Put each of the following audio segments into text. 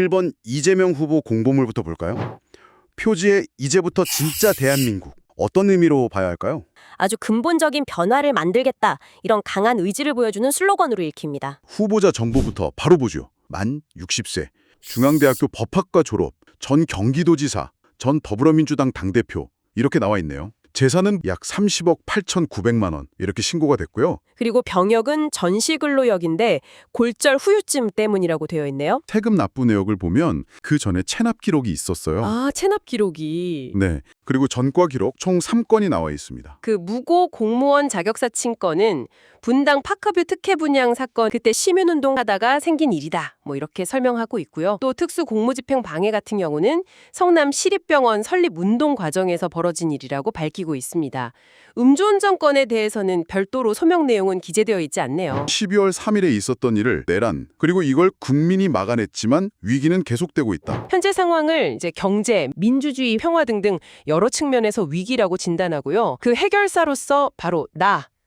1번 이재명 후보 공보물부터 볼까요? 표지에 이제부터 진짜 대한민국. 어떤 의미로 봐야 할까요? 아주 근본적인 변화를 만들겠다. 이런 강한 의지를 보여주는 슬로건으로 읽힙니다. 후보자 정보부터 바로 보죠. 만 60세, 중앙대학교 법학과 졸업, 전 경기도지사, 전 더불어민주당 당대표 이렇게 나와 있네요. 재산은 약 30억 8,900만 원 이렇게 신고가 됐고요. 그리고 병역은 전시근로역인데 골절 후유증 때문이라고 되어 있네요. 세금 납부 내역을 보면 그 전에 체납 기록이 있었어요. 아, 체납 기록이. 네, 그리고 전과 기록 총 3건이 나와 있습니다. 그 무고 공무원 자격사칭 건은 분당 파크뷰 특혜 분양 사건 그때 시민운동 하다가 생긴 일이다. 뭐 이렇게 설명하고 있고요. 또 특수 공무집행 방해 같은 경우는 성남 시립병원 설립 운동 과정에서 벌어진 일이라고 밝히고 있습니다. 음주운전 건에 대해서는 별도로 소명 내용은 기재되어 있지 않네요. 12월 3일에 있었던 일을 내란, 그리고 이걸 국민이 막아냈지만 위기는 계속되고 있다. 현재 상황을 이제 경제, 민주주의, 평화 등등 여러 측면에서 위기라고 진단하고요. 그 해결사로서 바로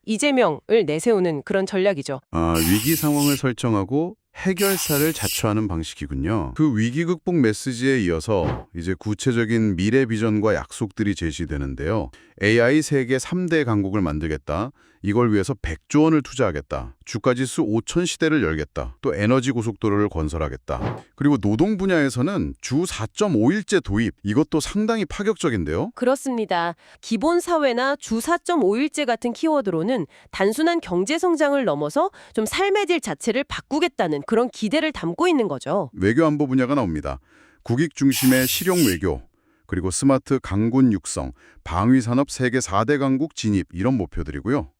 이재명을 내세우는 그런 전략이죠. 위기 상황을 설정하고 해결사를 자처하는 방식이군요. 그 위기 극복 메시지에 이어서 이제 구체적인 미래 비전과 약속들이 제시되는데요. AI 세계 3대 강국을 만들겠다. 이걸 위해서 100조 원을 투자하겠다. 주가지수 5천 시대를 열겠다. 또 에너지 고속도로를 건설하겠다. 그리고 노동 분야에서는 주 4.5일제 도입. 이것도 상당히 파격적인데요. 그렇습니다. 기본사회나 주 4.5일제 같은 키워드로는 단순한 경제 성장을 넘어서 좀 삶의 질 자체를 바꾸겠다는 그런 기대를 담고 있는 거죠. 외교 안보 분야가 나옵니다. 국익 중심의 실용 외교, 그리고 스마트 강군 육성, 방위산업 세계 4대 강국 진입 이런 목표들이고요.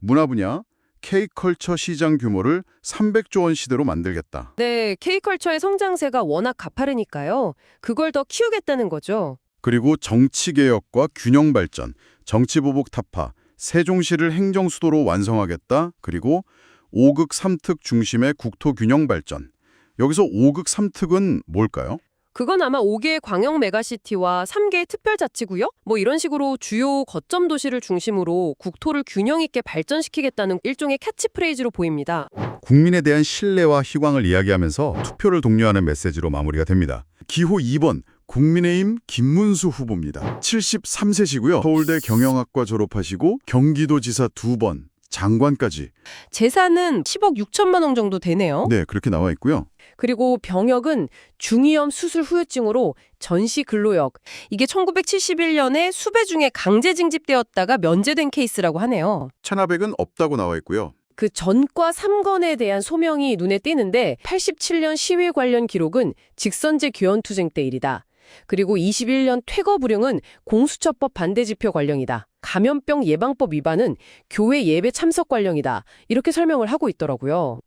문화 분야, K컬처 시장 규모를 300조 원 시대로 만들겠다. 네, K컬처의 성장세가 워낙 가파르니까요. 그걸 더 키우겠다는 거죠. 그리고 정치개혁과 균형 발전, 정치보복 타파, 세종시를 행정수도로 완성하겠다. 그리고 5극 3특 중심의 국토 균형 발전. 여기서 5극 3특은 뭘까요? 그건 아마 5개의 광역 메가시티와 3개의 특별자치구역? 뭐 이런 식으로 주요 거점 도시를 중심으로 국토를 균형 있게 발전시키겠다는 일종의 캐치프레이즈로 보입니다. 국민에 대한 신뢰와 희망을 이야기하면서 투표를 독려하는 메시지로 마무리가 됩니다. 기호 2번 국민의힘 김문수 후보입니다. 73세시고요. 서울대 경영학과 졸업하시고 경기도지사 2번, 장관까지. 재산은 10억 6천만 원 정도 되네요. 네, 그렇게 나와 있고요. 그리고 병역은 중이염 수술 후유증으로 전시 근로역. 이게 1971년에 수배 중에 강제 징집되었다가 면제된 케이스라고 하네요. 체납액은 없다고 나와 있고요. 그 전과 3건에 대한 소명이 눈에 띄는데 87년 시위 관련 기록은 직선제 교원투쟁 때 일이다. 그리고 21년 퇴거 불응은 공수처법 반대 지표 관련이다. 감염병 예방법 위반은 교회 예배 참석 관련이다. 이렇게 설명을 하고 있더라고요.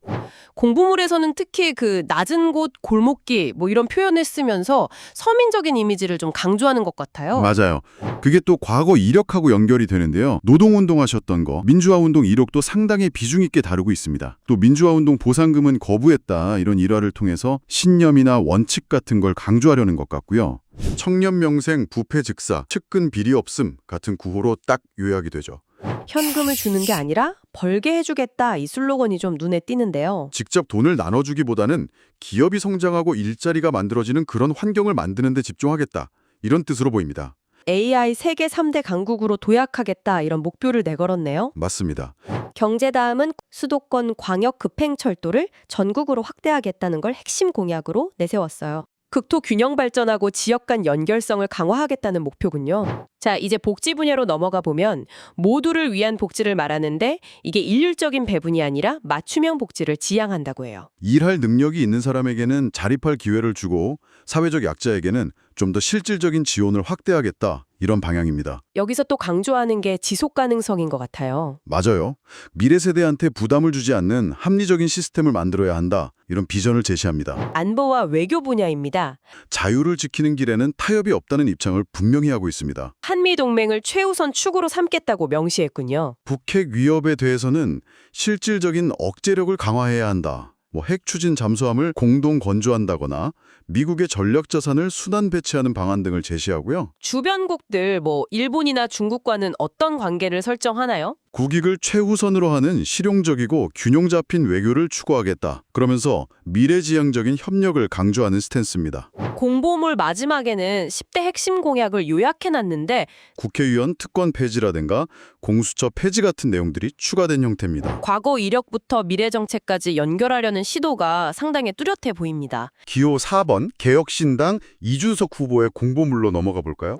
공부물에서는 특히 그 낮은 곳 골목길 뭐 이런 표현을 쓰면서 서민적인 이미지를 좀 강조하는 것 같아요. 맞아요. 그게 또 과거 이력하고 연결이 되는데요. 노동운동 하셨던 거, 민주화운동 이력도 상당히 비중 있게 다루고 있습니다. 또 민주화운동 보상금은 거부했다. 이런 일화를 통해서 신념이나 원칙 같은 걸 강조하려는 것 같고요. 청년 명생, 부패 즉사, 측근 비리 없음 같은 구호로 딱 요약이 되죠. 현금을 주는 게 아니라 벌게 해주겠다 이 슬로건이 좀 눈에 띄는데요. 직접 돈을 나눠주기보다는 기업이 성장하고 일자리가 만들어지는 그런 환경을 만드는 데 집중하겠다. 이런 뜻으로 보입니다. AI 세계 3대 강국으로 도약하겠다 이런 목표를 내걸었네요. 맞습니다. 경제 다음은 수도권 광역 급행철도를 전국으로 확대하겠다는 걸 핵심 공약으로 내세웠어요. 극토 균형 발전하고 지역 간 연결성을 강화하겠다는 목표군요. 자, 이제 복지 분야로 넘어가 보면 모두를 위한 복지를 말하는데 이게 일률적인 배분이 아니라 맞춤형 복지를 지향한다고 해요. 일할 능력이 있는 사람에게는 자립할 기회를 주고 사회적 약자에게는 좀 더 실질적인 지원을 확대하겠다. 이런 방향입니다. 여기서 또 강조하는 게 지속 가능성인 것 같아요. 맞아요. 미래 세대한테 부담을 주지 않는 합리적인 시스템을 만들어야 한다. 이런 비전을 제시합니다. 안보와 외교 분야입니다. 자유를 지키는 길에는 타협이 없다는 입장을 분명히 하고 있습니다. 한미 동맹을 최우선 축으로 삼겠다고 명시했군요. 북핵 위협에 대해서는 실질적인 억제력을 강화해야 한다. 핵 추진 잠수함을 공동 건조한다거나 미국의 전략 자산을 순환 배치하는 방안 등을 제시하고요. 주변국들 일본이나 중국과는 어떤 관계를 설정하나요? 국익을 최우선으로 하는 실용적이고 균형 잡힌 외교를 추구하겠다. 그러면서 미래지향적인 협력을 강조하는 스탠스입니다. 공보물 마지막에는 10대 핵심 공약을 요약해놨는데 국회의원 특권 폐지라든가 공수처 폐지 같은 내용들이 추가된 형태입니다. 과거 이력부터 미래 정책까지 연결하려는 시도가 상당히 뚜렷해 보입니다. 기호 4번 개혁신당 이준석 후보의 공보물로 넘어가 볼까요?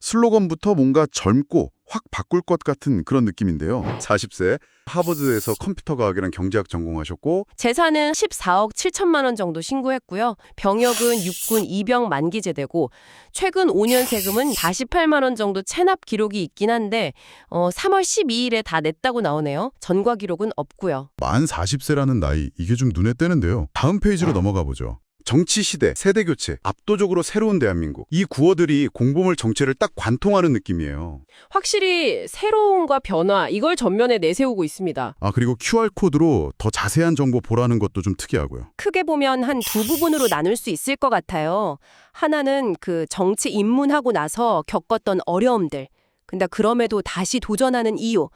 슬로건부터 뭔가 젊고 확 바꿀 것 같은 그런 느낌인데요. 40세, 하버드에서 컴퓨터과학이랑 경제학 전공하셨고 재산은 14억 7천만 원 정도 신고했고요. 병역은 육군 이병 만기제되고 최근 5년 세금은 48만 원 정도 체납 기록이 있긴 한데 3월 12일에 다 냈다고 나오네요. 전과 기록은 없고요. 만 40세라는 나이, 이게 좀 눈에 띄는데요. 다음 페이지로 넘어가 보죠. 정치 시대, 세대 교체, 압도적으로 새로운 대한민국. 이 구어들이 공보물 정체를 딱 관통하는 느낌이에요. 확실히 새로움과 변화 이걸 전면에 내세우고 있습니다. 그리고 QR코드로 더 자세한 정보 보라는 것도 좀 특이하고요. 크게 보면 한 두 부분으로 나눌 수 있을 것 같아요. 하나는 그 정치 입문하고 나서 겪었던 어려움들. 근데 그럼에도 다시 도전하는 이유,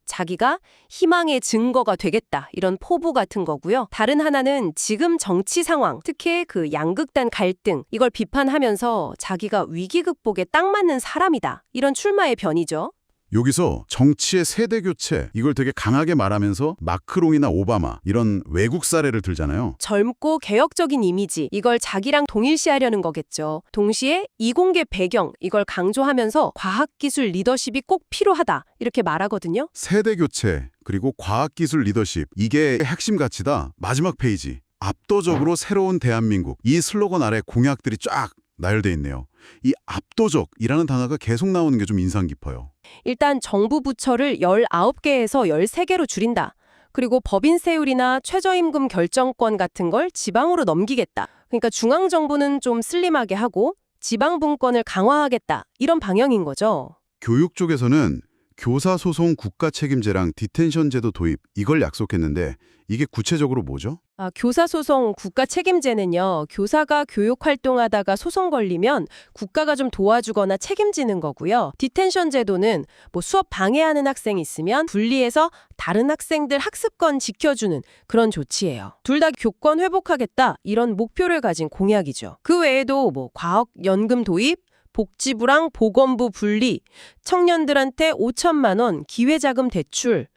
자기가 희망의 증거가 되겠다 이런 포부 같은 거고요. 다른 하나는 지금 정치 상황, 특히 그 양극단 갈등 이걸 비판하면서 자기가 위기 극복에 딱 맞는 사람이다 이런 출마의 변이죠. 여기서 정치의 세대 교체, 이걸 되게 강하게 말하면서 마크롱이나 오바마 이런 외국 사례를 들잖아요. 젊고 개혁적인 이미지, 이걸 자기랑 동일시하려는 거겠죠. 동시에 이공계 배경, 이걸 강조하면서 과학기술 리더십이 꼭 필요하다 이렇게 말하거든요. 세대 교체, 그리고 과학기술 리더십, 이게 핵심 가치다. 마지막 페이지. 압도적으로 새로운 대한민국. 이 슬로건 아래 공약들이 쫙 나열돼 있네요. 이 압도적이라는 단어가 계속 나오는 게 좀 인상 깊어요. 일단 정부 부처를 19개에서 13개로 줄인다. 그리고 법인 세율이나 최저임금 결정권 같은 걸 지방으로 넘기겠다. 그러니까 중앙정부는 좀 슬림하게 하고 지방 분권을 강화하겠다. 이런 방향인 거죠. 교육 쪽에서는 교사 소송 국가 책임제랑 디텐션 제도 도입, 이걸 약속했는데 이게 구체적으로 뭐죠? 교사 소송 국가 책임제는요. 교사가 교육 활동하다가 소송 걸리면 국가가 좀 도와주거나 책임지는 거고요. 디텐션 제도는 수업 방해하는 학생이 있으면 분리해서 다른 학생들 학습권 지켜주는 그런 조치예요. 둘 다 교권 회복하겠다 이런 목표를 가진 공약이죠. 그 외에도 과학연금 도입, 복지부랑 보건부 분리, 청년들한테 5천만 원 기회자금 대출,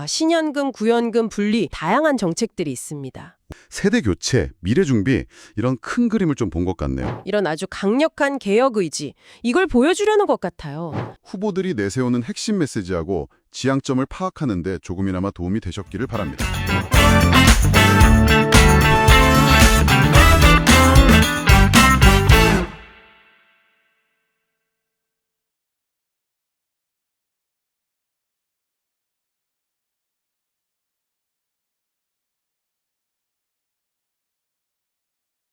신연금, 구연금 분리 다양한 정책들이 있습니다. 세대 교체, 미래 준비 이런 큰 그림을 좀 본 것 같네요. 이런 아주 강력한 개혁 의지, 이걸 보여주려는 것 같아요. 후보들이 내세우는 핵심 메시지하고 지향점을 파악하는 데 조금이나마 도움이 되셨기를 바랍니다.